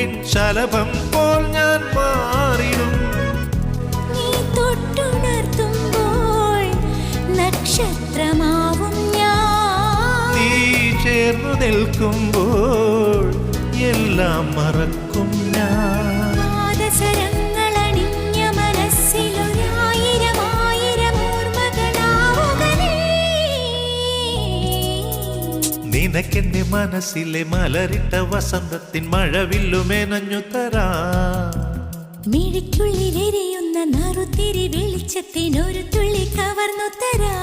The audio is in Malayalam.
പൂവിൻ ശലഭം പോൽ ഞാൻ മാറിടും. നീ തൊട്ടുണർത്തുമ്പോൾ നക്ഷത്രമാവും ഞാൻ. നീ ചേർന്നു നിൽക്കുമ്പോൾ എല്ലാം മറക്കും ഞാൻ. പാദസരങ്ങളണിഞ്ഞ മനസ്സിലൊരായിരം ആയിരം ഓർമ്മകളാവുക നീ. നിനക്കെന്റെ മനസ്സിലെ മലരിട്ട വസന്തത്തിൻ മഴവില്ലുമേനഞ്ഞു തരാ. മിഴിക്കുള്ളിലെരിയുന്ന നറുത്തിരി വെളിച്ചത്തിനൊരു തുള്ളി കവർന്നു തരാ.